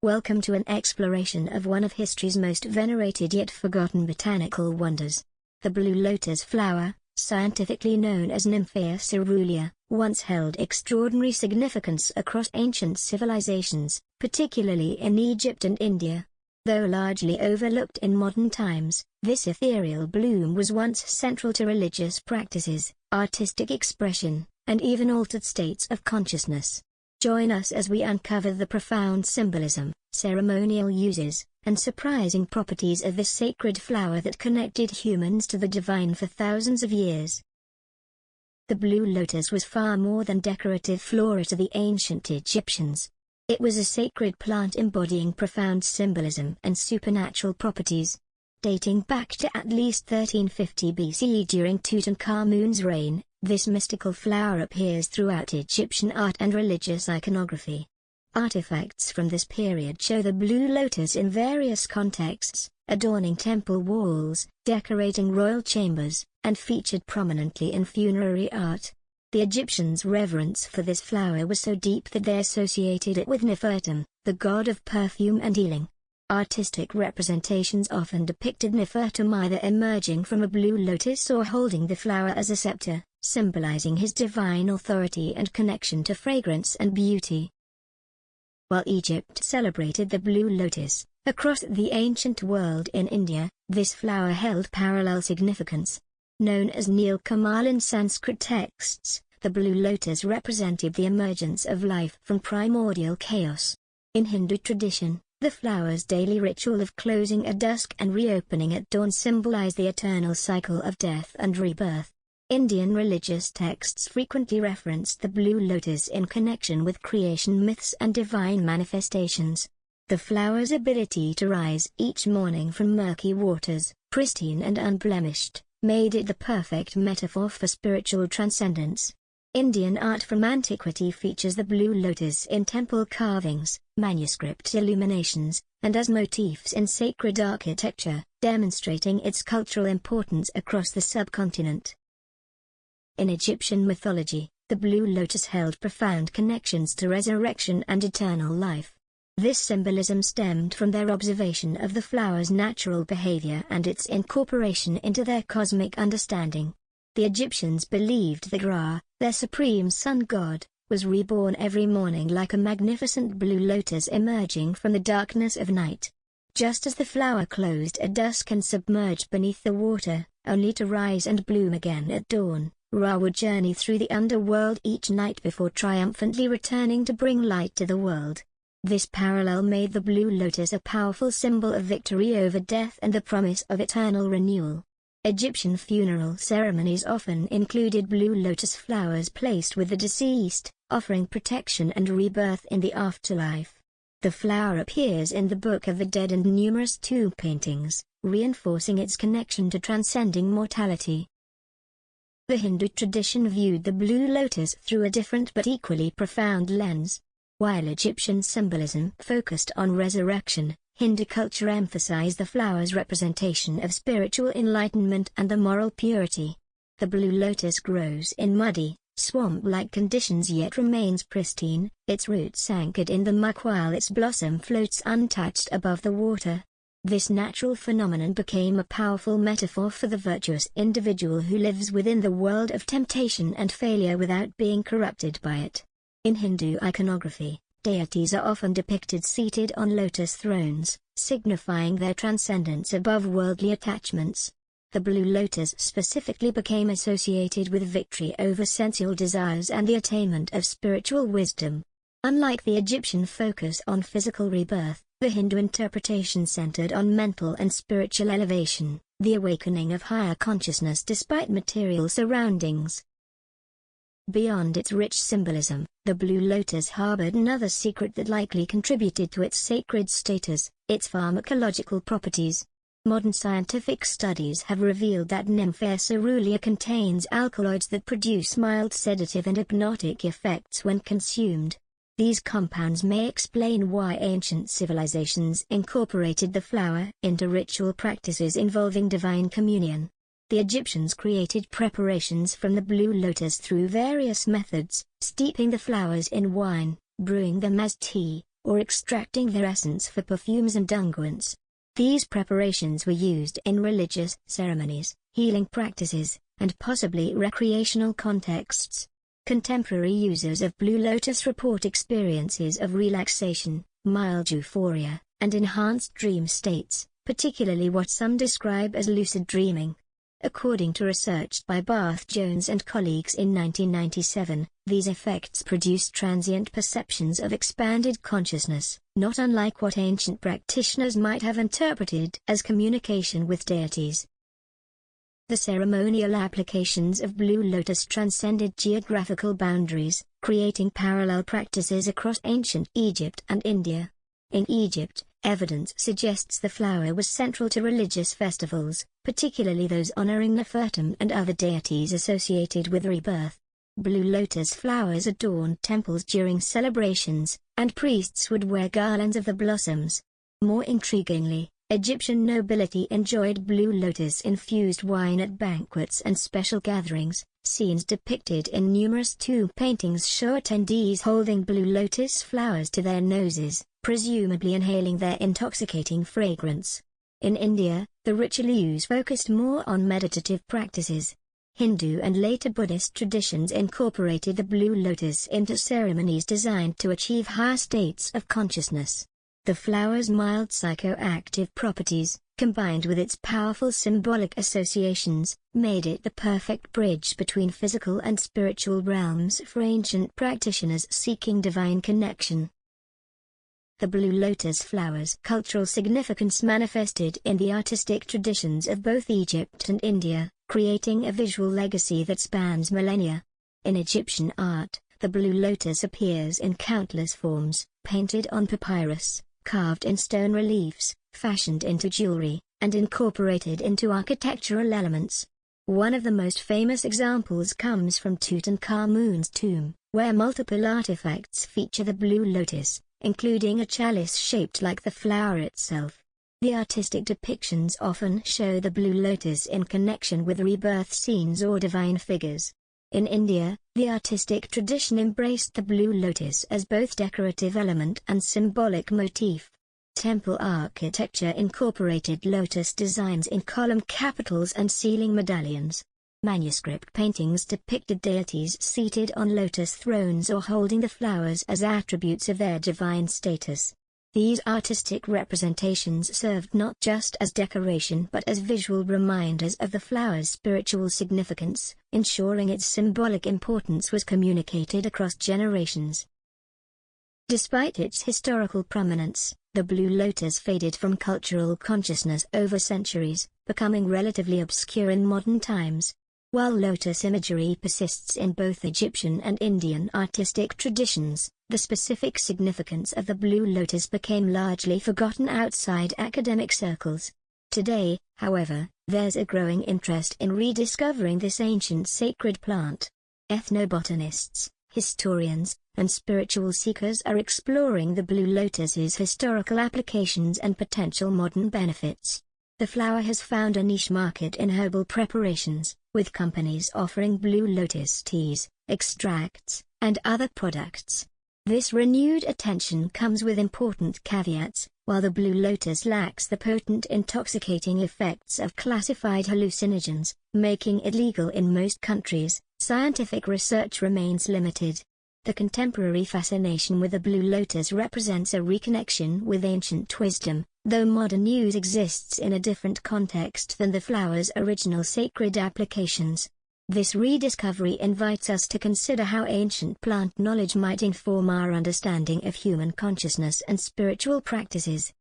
Welcome to an exploration of one of history's most venerated yet forgotten botanical wonders. The blue lotus flower, scientifically known as Nymphaea caerulea, once held extraordinary significance across ancient civilizations, particularly in Egypt and India. Though largely overlooked in modern times, this ethereal bloom was once central to religious practices, artistic expression, and even altered states of consciousness. Join us as we uncover the profound symbolism, ceremonial uses, and surprising properties of this sacred flower that connected humans to the divine for thousands of years. The blue lotus was far more than decorative flora to the ancient Egyptians. It was a sacred plant embodying profound symbolism and supernatural properties. Dating back to at least 1350 BCE during Tutankhamun's reign, this mystical flower appears throughout Egyptian art and religious iconography. Artifacts from this period show the blue lotus in various contexts, adorning temple walls, decorating royal chambers, and featured prominently in funerary art. The Egyptians' reverence for this flower was so deep that they associated it with Nefertem, the god of perfume and healing. Artistic representations often depicted Nefertem either emerging from a blue lotus or holding the flower as a scepter, symbolizing his divine authority and connection to fragrance and beauty. While Egypt celebrated the blue lotus, across the ancient world in India, this flower held parallel significance. Known as Neel Kamal in Sanskrit texts, the blue lotus represented the emergence of life from primordial chaos. In Hindu tradition, the flower's daily ritual of closing at dusk and reopening at dawn symbolized the eternal cycle of death and rebirth. Indian religious texts frequently referenced the blue lotus in connection with creation myths and divine manifestations. The flower's ability to rise each morning from murky waters, pristine and unblemished, made it the perfect metaphor for spiritual transcendence. Indian art from antiquity features the blue lotus in temple carvings, manuscript illuminations, and as motifs in sacred architecture, demonstrating its cultural importance across the subcontinent. In Egyptian mythology, the blue lotus held profound connections to resurrection and eternal life. This symbolism stemmed from their observation of the flower's natural behavior and its incorporation into their cosmic understanding. The Egyptians believed that Ra, their supreme sun god, was reborn every morning like a magnificent blue lotus emerging from the darkness of night. Just as the flower closed at dusk and submerged beneath the water, only to rise and bloom again at dawn, Ra would journey through the underworld each night before triumphantly returning to bring light to the world. This parallel made the blue lotus a powerful symbol of victory over death and the promise of eternal renewal. Egyptian funeral ceremonies often included blue lotus flowers placed with the deceased, offering protection and rebirth in the afterlife. The flower appears in the Book of the Dead and numerous tomb paintings, reinforcing its connection to transcending mortality. The Hindu tradition viewed the blue lotus through a different but equally profound lens. While Egyptian symbolism focused on resurrection, Hindu culture emphasized the flower's representation of spiritual enlightenment and the moral purity. The blue lotus grows in muddy, swamp-like conditions yet remains pristine, its roots anchored in the muck while its blossom floats untouched above the water. This natural phenomenon became a powerful metaphor for the virtuous individual who lives within the world of temptation and failure without being corrupted by it. In Hindu iconography, deities are often depicted seated on lotus thrones, signifying their transcendence above worldly attachments. The blue lotus specifically became associated with victory over sensual desires and the attainment of spiritual wisdom. Unlike the Egyptian focus on physical rebirth, the Hindu interpretation centered on mental and spiritual elevation, the awakening of higher consciousness despite material surroundings. Beyond its rich symbolism, the blue lotus harbored another secret that likely contributed to its sacred status: its pharmacological properties. Modern scientific studies have revealed that Nymphaea caerulea contains alkaloids that produce mild sedative and hypnotic effects when consumed. These compounds may explain why ancient civilizations incorporated the flower into ritual practices involving divine communion. The Egyptians created preparations from the blue lotus through various methods, steeping the flowers in wine, brewing them as tea, or extracting their essence for perfumes and unguents. These preparations were used in religious ceremonies, healing practices, and possibly recreational contexts. Contemporary users of Blue Lotus report experiences of relaxation, mild euphoria, and enhanced dream states, particularly what some describe as lucid dreaming. According to research by Barth Jones and colleagues in 1997, these effects produce transient perceptions of expanded consciousness, not unlike what ancient practitioners might have interpreted as communication with deities. The ceremonial applications of Blue Lotus transcended geographical boundaries, creating parallel practices across ancient Egypt and India. In Egypt, evidence suggests the flower was central to religious festivals, particularly those honoring Nefertem and other deities associated with rebirth. Blue lotus flowers adorned temples during celebrations, and priests would wear garlands of the blossoms. More intriguingly, Egyptian nobility enjoyed blue lotus-infused wine at banquets and special gatherings. Scenes depicted in numerous tomb paintings show attendees holding blue lotus flowers to their noses, presumably inhaling their intoxicating fragrance. In India, the rituals focused more on meditative practices. Hindu and later Buddhist traditions incorporated the blue lotus into ceremonies designed to achieve higher states of consciousness. The flower's mild psychoactive properties, combined with its powerful symbolic associations, made it the perfect bridge between physical and spiritual realms for ancient practitioners seeking divine connection. The blue lotus flower's cultural significance manifested in the artistic traditions of both Egypt and India, creating a visual legacy that spans millennia. In Egyptian art, the blue lotus appears in countless forms, painted on papyrus, carved in stone reliefs, fashioned into jewelry, and incorporated into architectural elements. One of the most famous examples comes from Tutankhamun's tomb, where multiple artifacts feature the blue lotus, including a chalice shaped like the flower itself. The artistic depictions often show the blue lotus in connection with rebirth scenes or divine figures. In India, the artistic tradition embraced the blue lotus as both decorative element and symbolic motif. Temple architecture incorporated lotus designs in column capitals and ceiling medallions. Manuscript paintings depicted deities seated on lotus thrones or holding the flowers as attributes of their divine status. These artistic representations served not just as decoration but as visual reminders of the flower's spiritual significance, ensuring its symbolic importance was communicated across generations. Despite its historical prominence, the blue lotus faded from cultural consciousness over centuries, becoming relatively obscure in modern times. While lotus imagery persists in both Egyptian and Indian artistic traditions, the specific significance of the blue lotus became largely forgotten outside academic circles. Today, however, there's a growing interest in rediscovering this ancient sacred plant. Ethnobotanists, historians, and spiritual seekers are exploring the blue lotus's historical applications and potential modern benefits. The flower has found a niche market in herbal preparations, with companies offering blue lotus teas, extracts, and other products. This renewed attention comes with important caveats. While the blue lotus lacks the potent intoxicating effects of classified hallucinogens, making it legal in most countries, scientific research remains limited. The contemporary fascination with the blue lotus represents a reconnection with ancient wisdom, though modern use exists in a different context than the flower's original sacred applications. This rediscovery invites us to consider how ancient plant knowledge might inform our understanding of human consciousness and spiritual practices.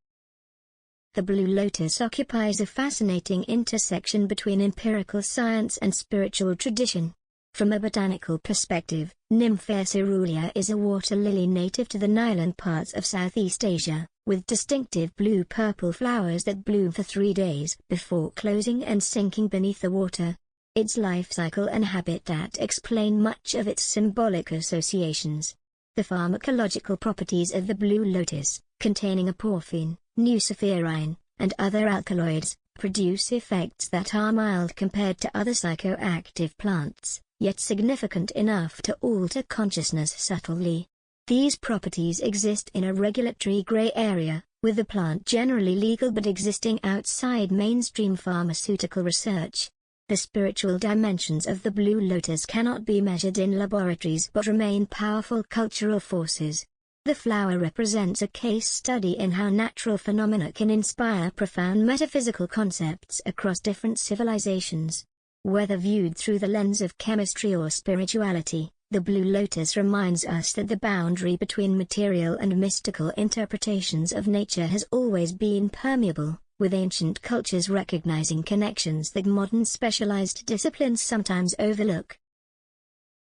The blue lotus occupies a fascinating intersection between empirical science and spiritual tradition. From a botanical perspective, Nymphaea caerulea is a water lily native to the Nilan parts of Southeast Asia, with distinctive blue-purple flowers that bloom for 3 days before closing and sinking beneath the water. Its life cycle and habitat explain much of its symbolic associations. The pharmacological properties of the blue lotus, containing aporphine, nuciferine, and other alkaloids, produce effects that are mild compared to other psychoactive plants, yet significant enough to alter consciousness subtly. These properties exist in a regulatory gray area, with the plant generally legal but existing outside mainstream pharmaceutical research. The spiritual dimensions of the blue lotus cannot be measured in laboratories but remain powerful cultural forces. The flower represents a case study in how natural phenomena can inspire profound metaphysical concepts across different civilizations. Whether viewed through the lens of chemistry or spirituality, the blue lotus reminds us that the boundary between material and mystical interpretations of nature has always been permeable, with ancient cultures recognizing connections that modern specialized disciplines sometimes overlook.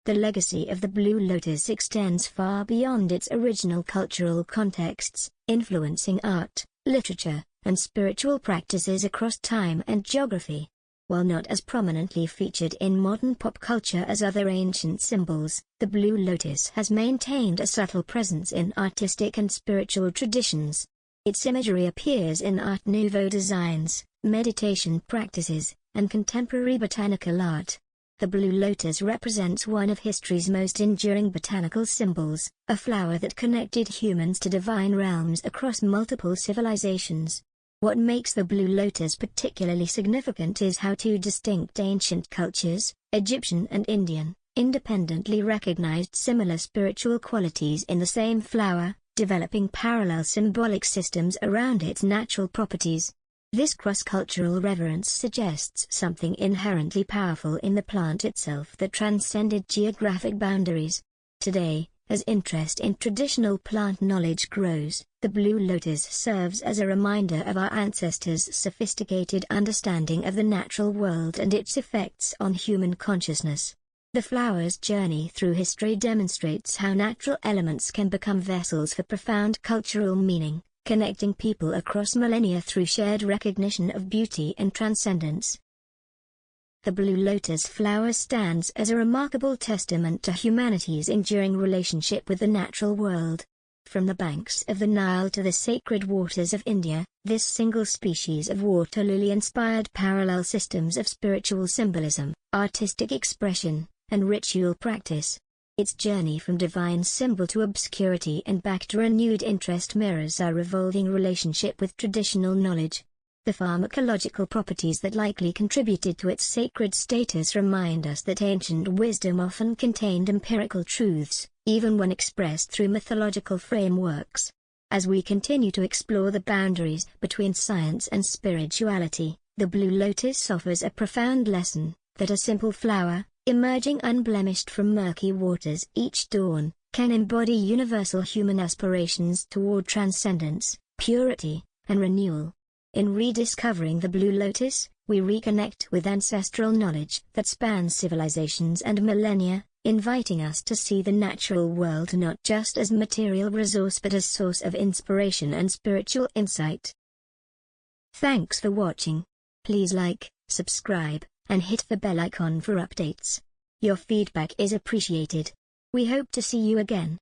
The legacy of the blue lotus extends far beyond its original cultural contexts, influencing art, literature, and spiritual practices across time and geography. While not as prominently featured in modern pop culture as other ancient symbols, the blue lotus has maintained a subtle presence in artistic and spiritual traditions. Its imagery appears in Art Nouveau designs, meditation practices, and contemporary botanical art. The blue lotus represents one of history's most enduring botanical symbols, a flower that connected humans to divine realms across multiple civilizations. What makes the blue lotus particularly significant is how two distinct ancient cultures, Egyptian and Indian, independently recognized similar spiritual qualities in the same flower, developing parallel symbolic systems around its natural properties. This cross-cultural reverence suggests something inherently powerful in the plant itself that transcended geographic boundaries. Today, as interest in traditional plant knowledge grows, the blue lotus serves as a reminder of our ancestors' sophisticated understanding of the natural world and its effects on human consciousness. The flower's journey through history demonstrates how natural elements can become vessels for profound cultural meaning, connecting people across millennia through shared recognition of beauty and transcendence. The blue lotus flower stands as a remarkable testament to humanity's enduring relationship with the natural world. From the banks of the Nile to the sacred waters of India, this single species of water lily inspired parallel systems of spiritual symbolism, artistic expression, and ritual practice. Its journey from divine symbol to obscurity and back to renewed interest mirrors our evolving relationship with traditional knowledge. The pharmacological properties that likely contributed to its sacred status remind us that ancient wisdom often contained empirical truths, even when expressed through mythological frameworks. As we continue to explore the boundaries between science and spirituality, the blue lotus offers a profound lesson, that a simple flower, emerging unblemished from murky waters each dawn, can embody universal human aspirations toward transcendence, purity, and renewal. In rediscovering the blue lotus, we reconnect with ancestral knowledge that spans civilizations and millennia, inviting us to see the natural world not just as material resource but as source of inspiration and spiritual insight. Thanks for watching. Please like, subscribe, and hit the bell icon for updates. Your feedback is appreciated. We hope to see you again.